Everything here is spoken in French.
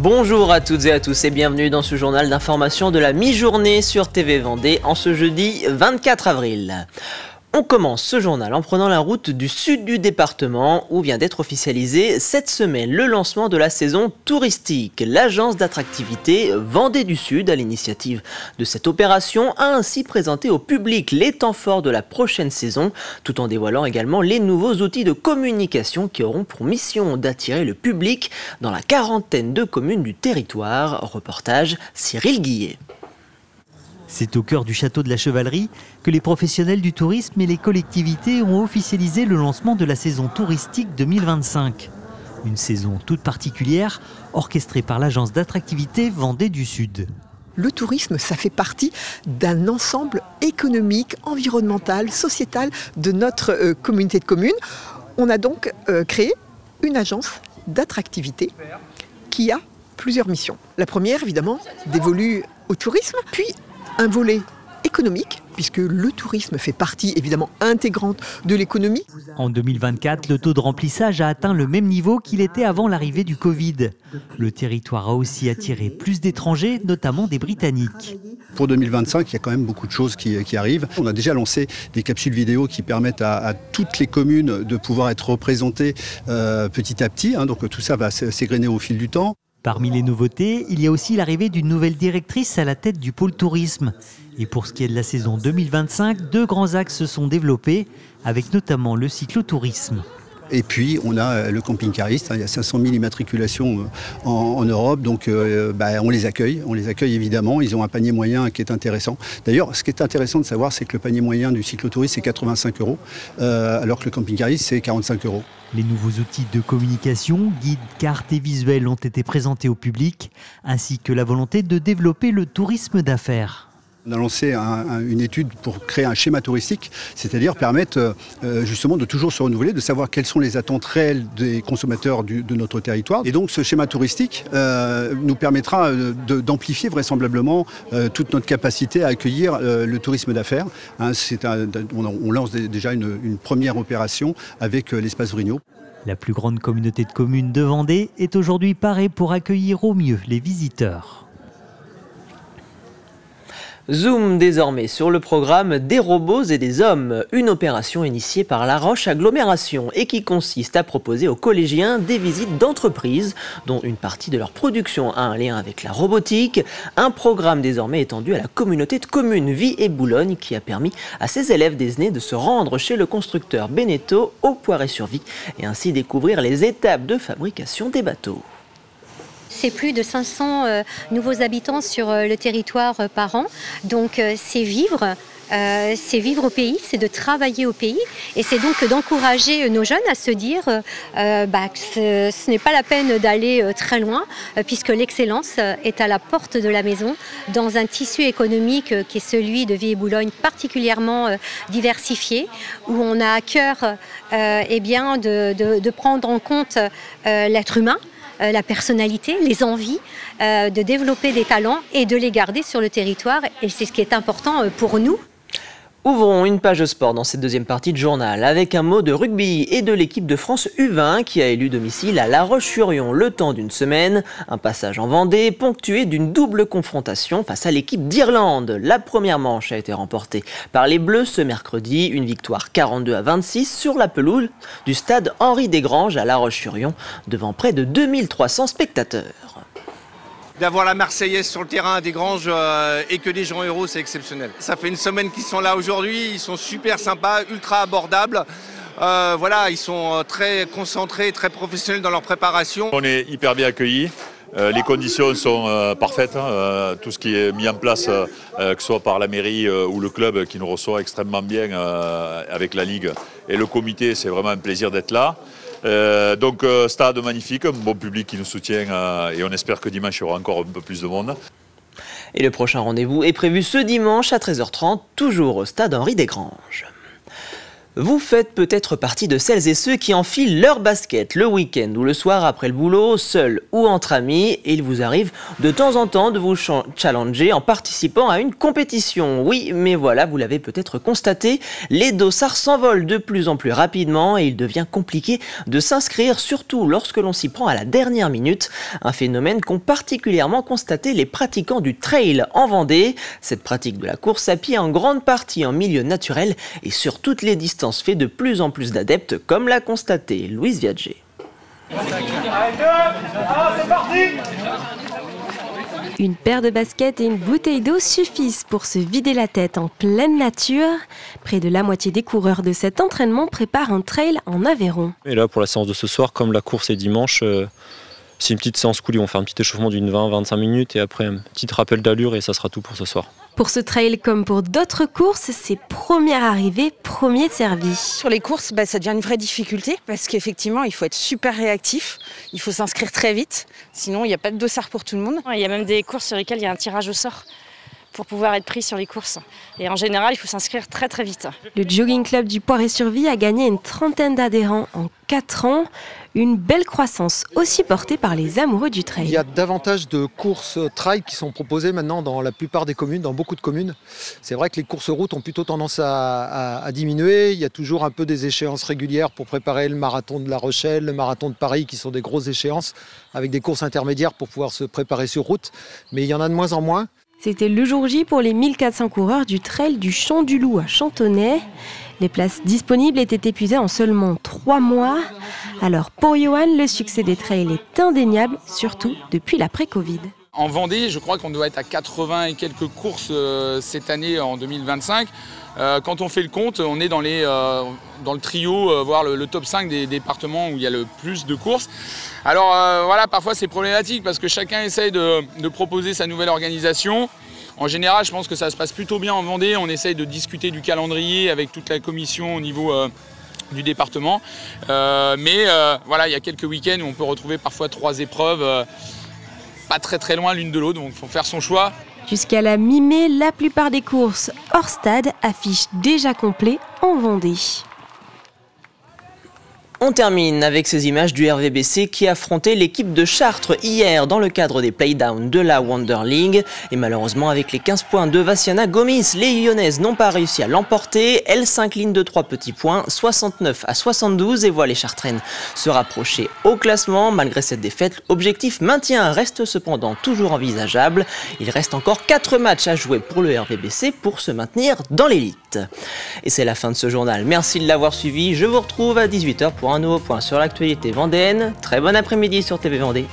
Bonjour à toutes et à tous et bienvenue dans ce journal d'information de la mi-journée sur TV Vendée en ce jeudi 24 avril. On commence ce journal en prenant la route du sud du département où vient d'être officialisé cette semaine le lancement de la saison touristique. L'agence d'attractivité Vendée du Sud, à l'initiative de cette opération, a ainsi présenté au public les temps forts de la prochaine saison, tout en dévoilant également les nouveaux outils de communication qui auront pour mission d'attirer le public dans la quarantaine de communes du territoire. Reportage Cyril Guillet. C'est au cœur du château de la Chevalerie que les professionnels du tourisme et les collectivités ont officialisé le lancement de la saison touristique 2025. Une saison toute particulière, orchestrée par l'agence d'attractivité Vendée du Sud. Le tourisme, ça fait partie d'un ensemble économique, environnemental, sociétal de notre communauté de communes. On a donc créé une agence d'attractivité qui a plusieurs missions. La première, évidemment, dévolue au tourisme, puis un volet économique, puisque le tourisme fait partie évidemment intégrante de l'économie. En 2024, le taux de remplissage a atteint le même niveau qu'il était avant l'arrivée du Covid. Le territoire a aussi attiré plus d'étrangers, notamment des Britanniques. Pour 2025, il y a quand même beaucoup de choses qui arrivent. On a déjà lancé des capsules vidéo qui permettent à toutes les communes de pouvoir être représentées petit à petit. Donc tout ça va s'égrener au fil du temps. Parmi les nouveautés, il y a aussi l'arrivée d'une nouvelle directrice à la tête du pôle tourisme. Et pour ce qui est de la saison 2025, 2 grands axes se sont développés, avec notamment le cyclotourisme. Et puis on a le camping-cariste, il y a 500 000 immatriculations en Europe, donc on les accueille évidemment, ils ont un panier moyen qui est intéressant. D'ailleurs, ce qui est intéressant de savoir, c'est que le panier moyen du cyclotourisme c'est 85 €, alors que le camping-cariste c'est 45 €. Les nouveaux outils de communication, guides, cartes et visuels ont été présentés au public, ainsi que la volonté de développer le tourisme d'affaires. On a lancé une étude pour créer un schéma touristique, c'est-à-dire permettre justement de toujours se renouveler, de savoir quelles sont les attentes réelles des consommateurs de notre territoire. Et donc ce schéma touristique nous permettra d'amplifier vraisemblablement toute notre capacité à accueillir le tourisme d'affaires. On lance déjà une première opération avec l'espace Vrigno. La plus grande communauté de communes de Vendée est aujourd'hui parée pour accueillir au mieux les visiteurs. Zoom désormais sur le programme Des robots et des hommes, une opération initiée par La Roche Agglomération et qui consiste à proposer aux collégiens des visites d'entreprises dont une partie de leur production a un lien avec la robotique. Un programme désormais étendu à la communauté de communes Vie et Boulogne qui a permis à ses élèves d'Esnay de se rendre chez le constructeur Beneteau au Poiré-sur-Vie et ainsi découvrir les étapes de fabrication des bateaux. C'est plus de 500 nouveaux habitants sur le territoire par an. Donc c'est vivre au pays, c'est de travailler au pays. Et c'est donc d'encourager nos jeunes à se dire que ce n'est pas la peine d'aller très loin, puisque l'excellence est à la porte de la maison, dans un tissu économique qui est celui de Vie et Boulogne particulièrement diversifié, où on a à cœur de prendre en compte l'être humain, la personnalité, les envies, de développer des talents et de les garder sur le territoire. Et c'est ce qui est important pour nous. Ouvrons une page sport dans cette deuxième partie de journal avec un mot de rugby et de l'équipe de France U20 qui a élu domicile à La Roche-sur-Yon le temps d'une semaine. Un passage en Vendée ponctué d'une double confrontation face à l'équipe d'Irlande. La première manche a été remportée par les Bleus ce mercredi. Une victoire 42-26 sur la pelouse du stade Henri Desgranges à La Roche-sur-Yon devant près de 2300 spectateurs. D'avoir la Marseillaise sur le terrain à Desgranges et que des gens héros, c'est exceptionnel. Ça fait une semaine qu'ils sont là aujourd'hui, ils sont super sympas, ultra abordables. Ils sont très concentrés, très professionnels dans leur préparation. On est hyper bien accueillis. Les conditions sont parfaites. Tout ce qui est mis en place, que ce soit par la mairie ou le club qui nous reçoit extrêmement bien avec la Ligue et le comité, c'est vraiment un plaisir d'être là. Stade magnifique, un bon public qui nous soutient et on espère que dimanche il y aura encore un peu plus de monde. Et le prochain rendez-vous est prévu ce dimanche à 13h30, toujours au stade Henri Desgranges. Vous faites peut-être partie de celles et ceux qui enfilent leur basket le week-end ou le soir après le boulot, seul ou entre amis, et il vous arrive de temps en temps de vous challenger en participant à une compétition. Oui, mais voilà, vous l'avez peut-être constaté, les dossards s'envolent de plus en plus rapidement et il devient compliqué de s'inscrire, surtout lorsque l'on s'y prend à la dernière minute. Un phénomène qu'ont particulièrement constaté les pratiquants du trail en Vendée. Cette pratique de la course à pied en grande partie en milieu naturel et sur toutes les distances fait de plus en plus d'adeptes, comme l'a constaté Louise Viadger. Une paire de baskets et une bouteille d'eau suffisent pour se vider la tête en pleine nature. Près de la moitié des coureurs de cet entraînement préparent un trail en Aveyron. Et là, pour la séance de ce soir, comme la course est dimanche, c'est une petite séance coulis. On fait un petit échauffement d'une 20-25 minutes et après un petit rappel d'allure et ça sera tout pour ce soir. Pour ce trail comme pour d'autres courses, c'est première arrivée, premier servi. Sur les courses, ça devient une vraie difficulté parce qu'effectivement, il faut être super réactif. Il faut s'inscrire très vite, sinon il n'y a pas de dossard pour tout le monde. Il y a même des courses sur lesquelles il y a un tirage au sort pour pouvoir être pris sur les courses. Et en général, il faut s'inscrire très très vite. Le Jogging Club du Poiré-sur-Vie a gagné une trentaine d'adhérents en 4 ans. Une belle croissance aussi portée par les amoureux du trail. Il y a davantage de courses trail qui sont proposées maintenant dans la plupart des communes, dans beaucoup de communes. C'est vrai que les courses routes ont plutôt tendance à diminuer. Il y a toujours un peu des échéances régulières pour préparer le marathon de La Rochelle, le marathon de Paris, qui sont des grosses échéances, avec des courses intermédiaires pour pouvoir se préparer sur route. Mais il y en a de moins en moins. C'était le jour J pour les 1400 coureurs du trail du Champ du Loup à Chantonnay. Les places disponibles étaient épuisées en seulement 3 mois. Alors pour Johan, le succès des trails est indéniable, surtout depuis l'après-Covid. En Vendée, je crois qu'on doit être à 80 et quelques courses cette année en 2025. Quand on fait le compte, on est dans le trio, voire le top 5 des départements où il y a le plus de courses. Alors voilà, parfois c'est problématique parce que chacun essaye de proposer sa nouvelle organisation. En général, je pense que ça se passe plutôt bien en Vendée. On essaye de discuter du calendrier avec toute la commission au niveau du département. Mais voilà, il y a quelques week-ends où on peut retrouver parfois 3 épreuves pas très très loin l'une de l'autre, donc il faut faire son choix. Jusqu'à la mi-mai, la plupart des courses hors stade affichent déjà complet en Vendée. On termine avec ces images du RVBC qui affrontait l'équipe de Chartres hier dans le cadre des playdowns de la Wonder League. Et malheureusement, avec les 15 points de Vassiana Gomis, les Lyonnaises n'ont pas réussi à l'emporter. Elles s'inclinent de 3 petits points, 69 à 72, et voient les Chartraines se rapprocher au classement. Malgré cette défaite, l'objectif maintien reste cependant toujours envisageable. Il reste encore 4 matchs à jouer pour le RVBC pour se maintenir dans l'élite. Et c'est la fin de ce journal. Merci de l'avoir suivi. Je vous retrouve à 18 h pour un nouveau point sur l'actualité vendéenne. Très bon après-midi sur TV Vendée.